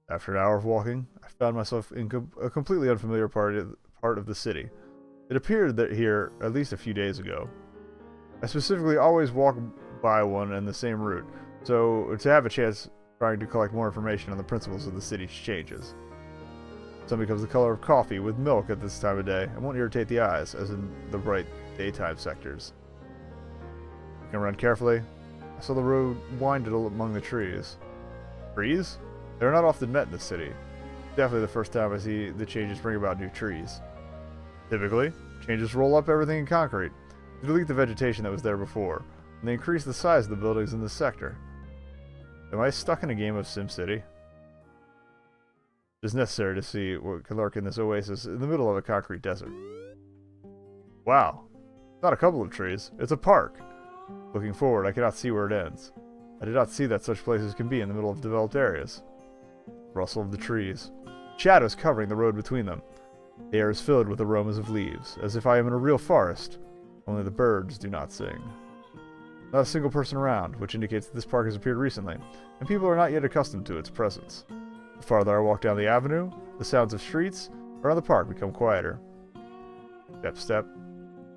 After an hour of walking, I found myself in a completely unfamiliar part of the city. It appeared that here at least a few days ago. I specifically always walk by one and the same route, so to have a chance trying to collect more information on the principles of the city's changes. Sun becomes the color of coffee with milk at this time of day and won't irritate the eyes, as in the bright daytime sectors. Looking around carefully, I saw the road winded among the trees. Trees? They are not often met in this city. Definitely the first time I see the changes bring about new trees. Typically, changes roll up everything in concrete, to delete the vegetation that was there before, and they increase the size of the buildings in this sector. Am I stuck in a game of SimCity? It is necessary to see what can lurk in this oasis in the middle of a concrete desert. Wow, not a couple of trees, it's a park. Looking forward, I cannot see where it ends. I did not see that such places can be in the middle of developed areas. Rustle of the trees. Shadows covering the road between them. The air is filled with aromas of leaves, as if I am in a real forest. Only the birds do not sing. Not a single person around, which indicates that this park has appeared recently, and people are not yet accustomed to its presence. The farther I walk down the avenue, the sounds of streets around the park become quieter. Step, step.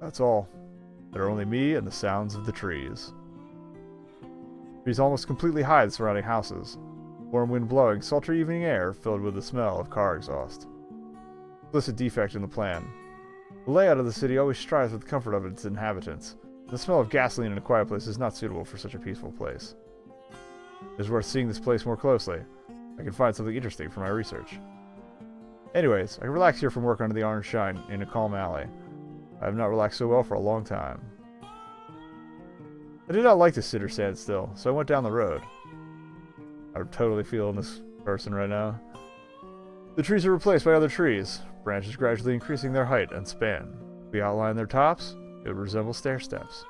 That's all. There are only me and the sounds of the trees. Trees almost completely hide the surrounding houses. Warm wind blowing, sultry evening air filled with the smell of car exhaust. Explicit defect in the plan. The layout of the city always strives for the comfort of its inhabitants. The smell of gasoline in a quiet place is not suitable for such a peaceful place. It is worth seeing this place more closely. I can find something interesting for my research. Anyways, I can relax here from work under the orange shine in a calm alley. I have not relaxed so well for a long time. I did not like to sit or stand still, so I went down the road. I'm totally feeling this person right now. The trees are replaced by other trees, branches gradually increasing their height and span. If we outline their tops, it would resemble stair steps.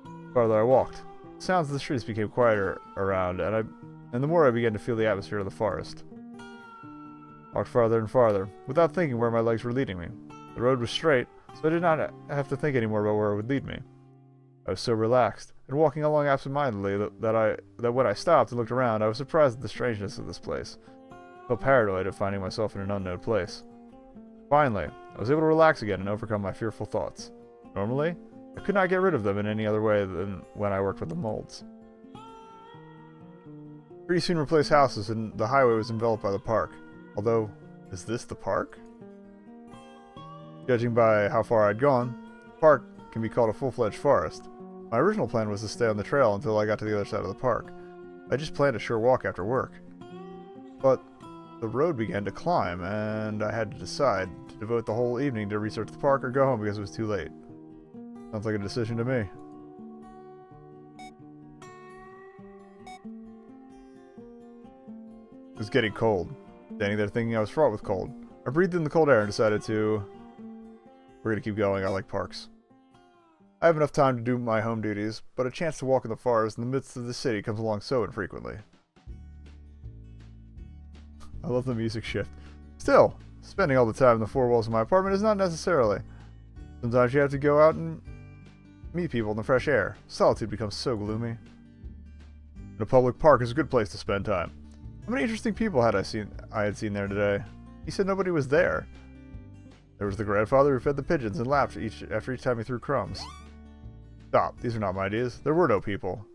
The farther I walked, the sounds of the streets became quieter around, and the more I began to feel the atmosphere of the forest. I walked farther and farther, without thinking where my legs were leading me. The road was straight, so I did not have to think anymore about where it would lead me. I was so relaxed, and walking along absentmindedly that when I stopped and looked around, I was surprised at the strangeness of this place. I felt paranoid at finding myself in an unknown place. Finally, I was able to relax again and overcome my fearful thoughts. Normally, I could not get rid of them in any other way than when I worked with the molds. Trees soon replaced houses, and the highway was enveloped by the park. Although, is this the park? Judging by how far I'd gone, the park can be called a full-fledged forest. My original plan was to stay on the trail until I got to the other side of the park. I just planned a short walk after work. But the road began to climb, and I had to decide to devote the whole evening to research the park or go home because it was too late. Sounds like a decision to me. It was getting cold. Standing there thinking I was fraught with cold. I breathed in the cold air and decided we're gonna keep going, I like parks. I have enough time to do my home duties, but a chance to walk in the forest in the midst of the city comes along so infrequently. I love the music shift. Still, spending all the time in the four walls of my apartment is not necessarily. Sometimes you have to go out and meet people in the fresh air. Solitude becomes so gloomy. And a public park is a good place to spend time. How many interesting people I had seen there today? He said nobody was there. There was the grandfather who fed the pigeons and laughed after each time he threw crumbs. Stop, these are not my ideas. There were no people.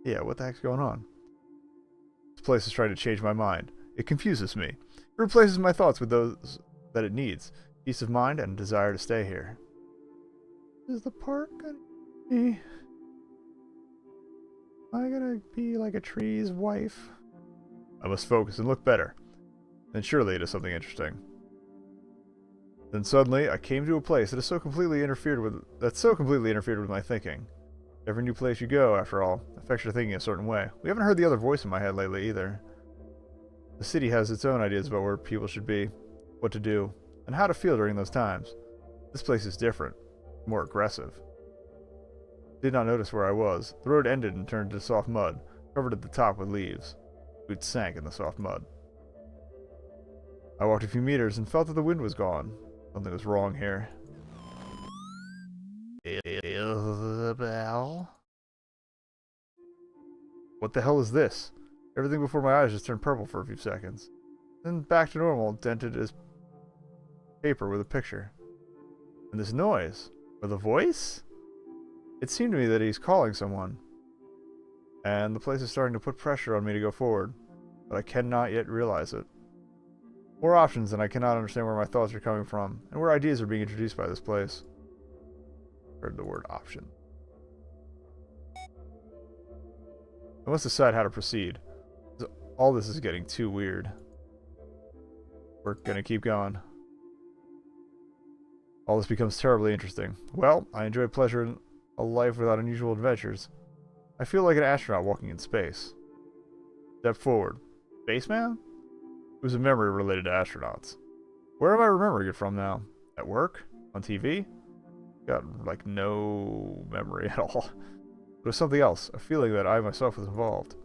Yeah, what the heck's going on? This place is trying to change my mind. It confuses me. It replaces my thoughts with those that it needs. Peace of mind and a desire to stay here. Is the park gonna be... Am I gonna be like a tree's wife? I must focus and look better. Then surely it is something interesting. Then suddenly, I came to a place that so completely interfered with my thinking. Every new place you go, after all, affects your thinking a certain way. We haven't heard the other voice in my head lately either. The city has its own ideas about where people should be, what to do, and how to feel during those times. This place is different, more aggressive. I did not notice where I was. The road ended and turned to soft mud, covered at the top with leaves. Boots sank in the soft mud. I walked a few meters and felt that the wind was gone. Something was wrong here. Isabel? What the hell is this? Everything before my eyes just turned purple for a few seconds. then back to normal, dented as paper with a picture. And this noise, or the voice? It seemed to me that he's calling someone. And the place is starting to put pressure on me to go forward, but I cannot yet realize it. More options, and I cannot understand where my thoughts are coming from, and where ideas are being introduced by this place. Heard the word option. I must decide how to proceed. All this is getting too weird. We're gonna keep going. All this becomes terribly interesting. Well, I enjoy pleasure in a life without unusual adventures. I feel like an astronaut walking in space. Step forward. Spaceman? It was a memory related to astronauts. Where am I remembering it from now? At work? On TV? Got, like, no memory at all. It was something else. A feeling that I myself was involved.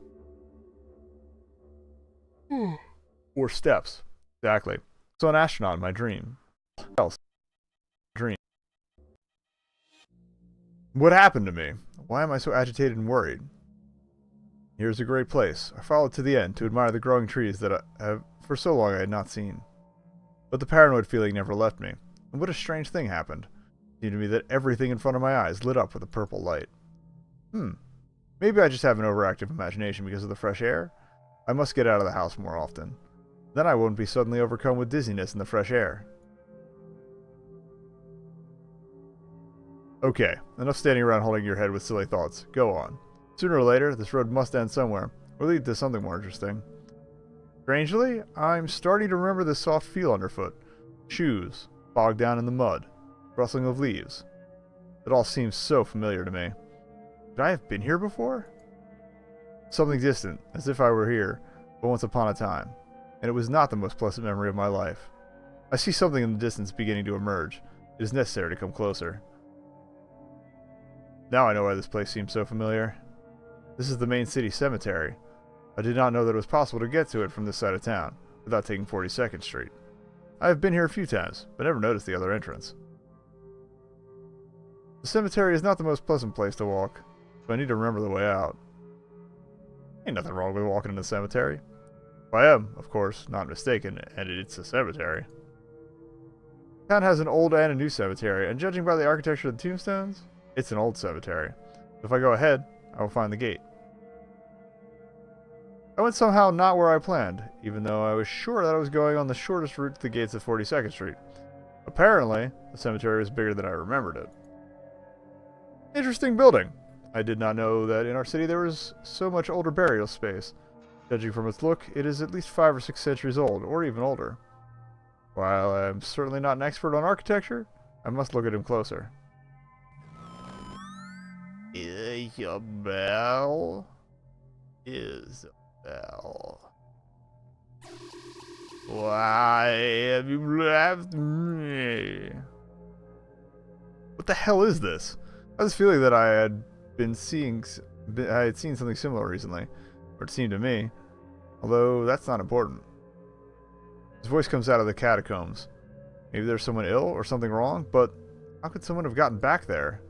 Or steps. Exactly. So an astronaut in my dream. Else. Dream. What happened to me? Why am I so agitated and worried? Here's a great place. I followed to the end to admire the growing trees that I have for so long I had not seen. But the paranoid feeling never left me. And what a strange thing happened. It seemed to me that everything in front of my eyes lit up with a purple light. Maybe I just have an overactive imagination because of the fresh air? I must get out of the house more often. Then I won't be suddenly overcome with dizziness in the fresh air. Okay, enough standing around holding your head with silly thoughts. Go on. Sooner or later, this road must end somewhere, or lead to something more interesting. Strangely, I'm starting to remember this soft feel underfoot. Shoes, bogged down in the mud, rustling of leaves. It all seems so familiar to me. Could I have been here before? Something distant, as if I were here, but once upon a time. And it was not the most pleasant memory of my life. I see something in the distance beginning to emerge. It is necessary to come closer. Now I know why this place seems so familiar. This is the main city cemetery. I did not know that it was possible to get to it from this side of town, without taking 42nd Street. I have been here a few times, but never noticed the other entrance. The cemetery is not the most pleasant place to walk, so I need to remember the way out. Ain't nothing wrong with walking in the cemetery. If I am, of course, not mistaken, and it's a cemetery. The town has an old and a new cemetery, and judging by the architecture of the tombstones, it's an old cemetery. If I go ahead, I will find the gate. I went somehow not where I planned, even though I was sure that I was going on the shortest route to the gates of 42nd Street. Apparently, the cemetery was bigger than I remembered it. Interesting building. I did not know that in our city there was so much older burial space. Judging from its look, it is at least 5 or 6 centuries old, or even older. While I'm certainly not an expert on architecture, I must look at him closer. Isabel? Isabel. Why have you left me? What the hell is this? I was feeling that I had seen something similar recently, or it seemed to me, although that's not important. His voice comes out of the catacombs. Maybe there's someone ill or something wrong, but how could someone have gotten back there?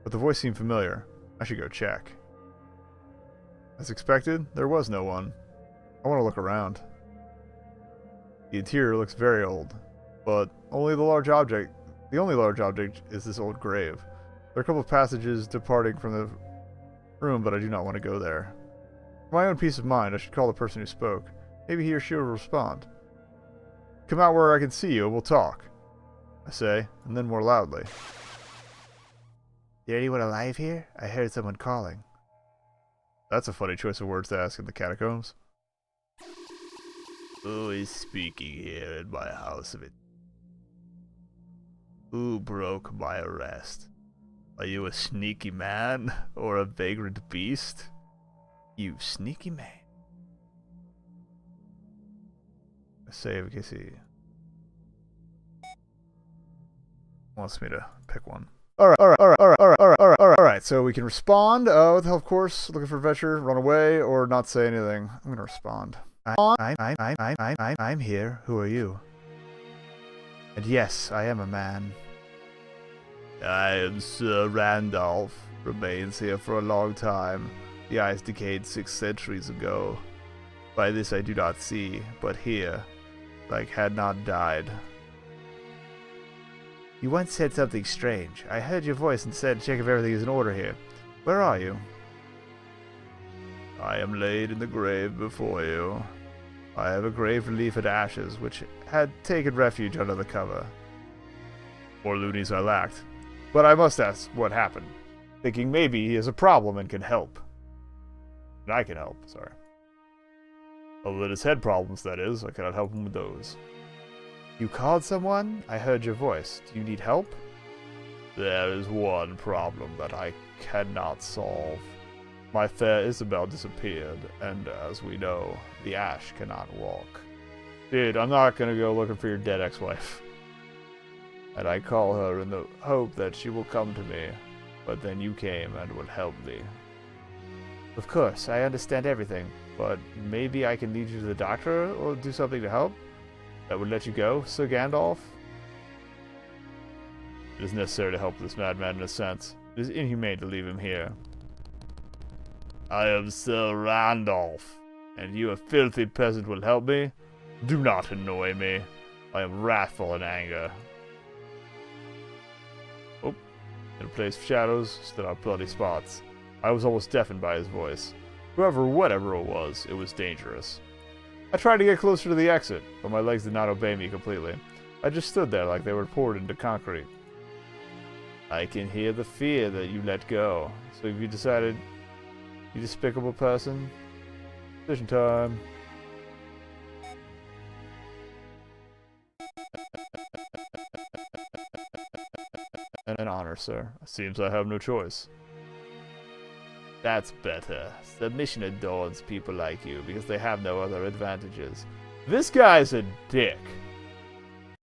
But the voice seemed familiar. I should go check. As expected, there was no one. I want to look around. The interior looks very old, but the only large object is this old grave. There are a couple of passages departing from the room, but I do not want to go there. For my own peace of mind, I should call the person who spoke. Maybe he or she will respond. Come out where I can see you and we'll talk, I say, and then more loudly. Is anyone alive here? I heard someone calling. That's a funny choice of words to ask in the catacombs. Who is speaking here in my house of it? Who broke my arrest? Are you a sneaky man or a vagrant beast? You sneaky man. Save in case he wants me to pick one. Alright, so we can respond with the help course, looking for adventure, run away, or not say anything. I'm gonna respond. I'm here. Who are you? And yes, I am a man. I am Sir Randolph. Remains here for a long time. The eyes decayed 6 centuries ago. By this I do not see, but hear. had not died. You once said something strange. I heard your voice and said check if everything is in order here. Where are you? I am laid in the grave before you. I have a grave relief at ashes, which had taken refuge under the cover. More loonies I lacked. But I must ask what happened, thinking maybe he has a problem and can help. And I can help, sorry. Other than his head problems, that is, I cannot help him with those. You called someone? I heard your voice. Do you need help? There is one problem that I cannot solve. My fair Isabel disappeared, and as we know, the Ash cannot walk. Dude, I'm not gonna go looking for your dead ex-wife. And I call her in the hope that she will come to me, but then you came and would help me. Of course, I understand everything, but maybe I can lead you to the doctor or do something to help? That would let you go, Sir Gandalf? It is necessary to help this madman in a sense. It is inhumane to leave him here. I am Sir Randolph, and you a filthy peasant will help me? Do not annoy me. I am wrathful in anger. Oh, in a place of shadows stood out bloody spots. I was almost deafened by his voice. Whatever it was dangerous. I tried to get closer to the exit, but my legs did not obey me completely. I just stood there like they were poured into concrete. I can hear the fear that you let go. So have you decided, you despicable person? Decision time. An honor, sir. Seems I have no choice. That's better. Submission adorns people like you because they have no other advantages. This guy's a dick.